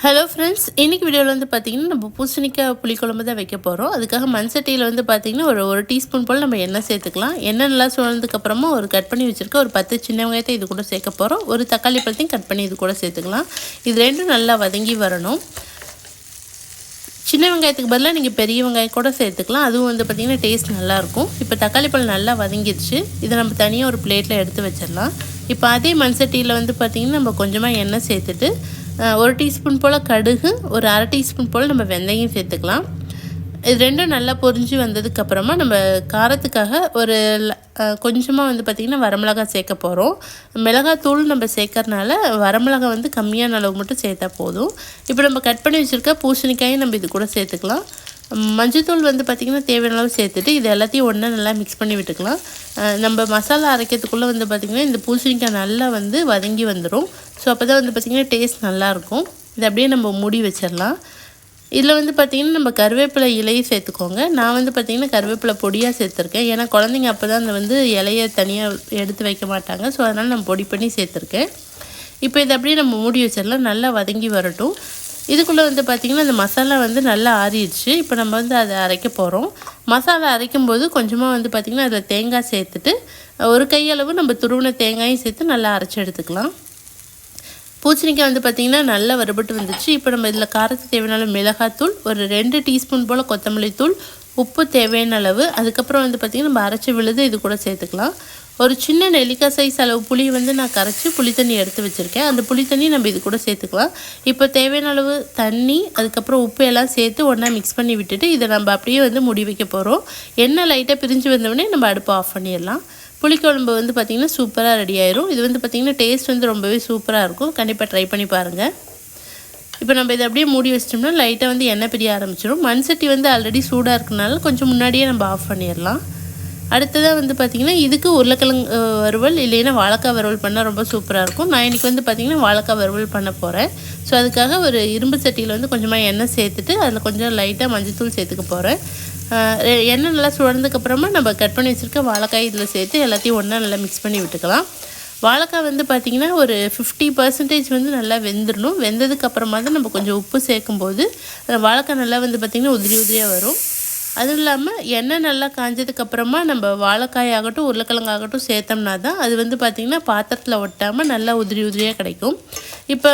Hello friends, இன்றைக்கி வீடியோவில் வந்து பார்த்திங்கன்னா நம்ம பூசணிக்காய் புளிக்குழம்பு தான் வைக்க போகிறோம். அதுக்காக மண் சட்டியில் வந்து பார்த்திங்கன்னா ஒரு டீஸ்பூன் போல் நம்ம எண்ணெய் சேர்த்துக்கலாம். எண்ணெய் நல்லா சுழந்ததுக்கப்புறமா ஒரு கட் பண்ணி வச்சுருக்க ஒரு 10 சின்ன வெங்காயத்தை இது கூட சேர்க்க போகிறோம். ஒரு தக்காளி பழத்தையும் கட் பண்ணி இது கூட சேர்த்துக்கலாம். இது ரெண்டும் நல்லா வதங்கி வரணும். சின்ன வெங்காயத்துக்கு பதிலாக நீங்கள் பெரிய வெங்காயம் கூட சேர்த்துக்கலாம். அதுவும் வந்து பார்த்திங்கன்னா டேஸ்ட் நல்லாயிருக்கும். இப்போ தக்காளி பழம் நல்லா வதங்கிடுச்சு. இதை நம்ம தனியாக ஒரு பிளேட்டில் எடுத்து வச்சிடலாம். இப்போ அதே மண் சட்டியில் வந்து பார்த்திங்கன்னா நம்ம கொஞ்சமாக எண்ணெய் சேர்த்துட்டு ஒரு டீஸ்பூன் போல் கடுகு, ஒரு அரை டீஸ்பூன் போல் நம்ம வெந்தயம் சேர்த்துக்கலாம். இது ரெண்டும் நல்லா பொரிஞ்சு வந்ததுக்கப்புறமா நம்ம காரத்துக்காக ஒரு கொஞ்சமாக வந்து பார்த்திங்கன்னா வரமிளகாய் சேர்க்க போகிறோம். மிளகாத்தூள் நம்ம சேர்க்கறனால வரமிளகாய் வந்து கம்மியான அளவு மட்டும் சேர்த்தா போதும். இப்போ நம்ம கட் பண்ணி வச்சுருக்க பூசணிக்காயும் நம்ம இது கூட சேர்த்துக்கலாம். மஞ்சத்தூள் வந்து பார்த்திங்கன்னா தேவையான அளவு சேர்த்துட்டு இது எல்லாத்தையும் ஒன்றா நல்லா மிக்ஸ் பண்ணி விட்டுக்கலாம். நம்ம மசாலா அரைக்கிறதுக்குள்ளே வந்து பார்த்திங்கன்னா இந்த பூசணிக்காய் நல்லா வந்து வதங்கி வந்துடும். ஸோ அப்போ தான் வந்து பார்த்திங்கன்னா டேஸ்ட் நல்லாயிருக்கும். இதை அப்படியே நம்ம மூடி வச்சிடலாம். இதில் வந்து பார்த்திங்கன்னா நம்ம கருவேப்பிலை இலையை சேர்த்துக்கோங்க. நான் வந்து பார்த்திங்கன்னா கருவேப்பிலை பொடியாக சேர்த்துருக்கேன். ஏன்னா குழந்தைங்க அப்போ தான் அந்த வந்து இலையை தனியாக எடுத்து வைக்க மாட்டாங்க. ஸோ அதனால் நான் பொடி பண்ணி சேர்த்துருக்கேன். இப்போ இதை அப்படியே நம்ம மூடி வச்சிடலாம். நல்லா வதங்கி வரட்டும். இதுக்குள்ளே வந்து பார்த்திங்கன்னா இந்த மசாலா வந்து நல்லா ஆறிடுச்சு. இப்போ நம்ம வந்து அதை அரைக்க போகிறோம். மசாலா அரைக்கும்போது கொஞ்சமாக வந்து பார்த்திங்கன்னா அதில் தேங்காய் சேர்த்துட்டு ஒரு கையளவு நம்ம துருவின தேங்காயும் சேர்த்து நல்லா அரைச்சி எடுத்துக்கலாம். பூசணிக்காய் வந்து பார்த்திங்கன்னா நல்லா வறுபட்டு வந்துச்சு. இப்போ நம்ம இதில் காரத்துக்கு தேவையான மிளகாத்தூள், ஒரு 2 டீஸ்பூன் போல் கொத்தமல்லி தூள், உப்பு தேவையான அளவு, அதுக்கப்புறம் வந்து பார்த்திங்கன்னா நம்ம அரைச்சி விழுது இது கூட சேர்த்துக்கலாம். ஒரு சின்ன நெல்லிக்காய் சைஸ் அளவு புளி வந்து நான் கரைச்சி புளி தண்ணி எடுத்து வச்சுருக்கேன். அந்த புளி தண்ணி நம்ம இது கூட சேர்த்துக்கலாம். இப்போ தேவையான அளவு தண்ணி, அதுக்கப்புறம் உப்பு எல்லாம் சேர்த்து ஒன்றா மிக்ஸ் பண்ணி விட்டுட்டு இதை நம்ம அப்படியே வந்து மூடி வைக்க போகிறோம். எண்ணெய் லைட்டாக பிரிஞ்சு வந்தோடனே நம்ம அடுப்பை ஆஃப் பண்ணிடலாம். புளிக்குழம்பு வந்து பார்த்திங்கன்னா சூப்பராக ரெடி ஆயிரும். இது வந்து பார்த்திங்கன்னா டேஸ்ட் வந்து ரொம்பவே சூப்பராக இருக்கும். கண்டிப்பாக ட்ரை பண்ணி பாருங்கள். இப்போ நம்ம இதை அப்படியே மூடி வச்சிட்டோம்னா லைட்டாக வந்து எண்ணெய் பிரிய ஆரம்பிச்சிடும். மண் சட்டி வந்து ஆல்ரெடி சூடாக இருக்கனால கொஞ்சம் முன்னாடியே நம்ம ஆஃப் பண்ணிடலாம். அடுத்ததாக வந்து பார்த்திங்கன்னா இதுக்கு உருளைக்கிழங்கு வறுவல் இல்லைன்னா வாழைக்காய் வறுவல் பண்ணால் ரொம்ப சூப்பராக இருக்கும். நான் இன்றைக்கி வந்து பார்த்திங்கன்னா வாழைக்காய் வறுவல் பண்ண போகிறேன். ஸோ அதுக்காக ஒரு இரும்பு சட்டியில் வந்து கொஞ்சமாக எண்ணெய் சேர்த்துட்டு அதில் கொஞ்சம் லைட்டாக மஞ்சத்தூள் சேர்த்துக்க போகிறேன். எண்ணெய் நல்லா சுழந்ததுக்கப்புறமா நம்ம கட் பண்ணி வச்சுருக்க வாழைக்காய் இதில் சேர்த்து எல்லாத்தையும் ஒன்றா நல்லா மிக்ஸ் பண்ணி விட்டுக்கலாம். வாழைக்காய் வந்து பார்த்திங்கன்னா ஒரு 50% வந்து நல்லா வெந்துடணும். வெந்ததுக்கப்புறமா தான் நம்ம கொஞ்சம் உப்பு சேர்க்கும்போது வாழைக்காய் நல்லா வந்து பார்த்திங்கன்னா உதிரி உதிரியாக வரும். அதுவும் இல்லாமல் எண்ணெய் நல்லா காஞ்சதுக்கப்புறமா நம்ம வாழைக்காயாகட்டும் உருளைக்கிழங்காகட்டும் சேர்த்தோம்னா தான் அது வந்து பார்த்திங்கன்னா பாத்திரத்தில் ஒட்டாமல் நல்லா உதிரி உதிரியாக கிடைக்கும். இப்போ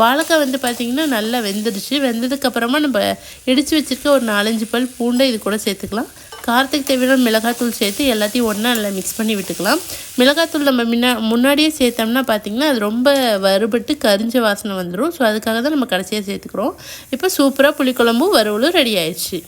வாழைக்காய் வந்து பார்த்திங்கன்னா நல்லா வெந்துடுச்சு. வெந்ததுக்கப்புறமா நம்ம இடித்து வச்சுருக்க ஒரு 4-5 பல் பூண்டை இது கூட சேர்த்துக்கலாம். காரத்துக்கு தேவையான மிளகாத்தூள் சேர்த்து எல்லாத்தையும் ஒன்றா நல்லா மிக்ஸ் பண்ணி விட்டுக்கலாம். மிளகாத்தூள் நம்ம முன்னாடியே சேர்த்தோம்னா பார்த்திங்கன்னா அது ரொம்ப வறுபட்டு கரிஞ்ச வாசனை வந்துடும். ஸோ அதுக்காக தான் நம்ம கடைசியாக சேர்த்துக்கிறோம். இப்போ சூப்பராக புளிக்குழம்பும் வறுவலும் ரெடி ஆயிடுச்சு.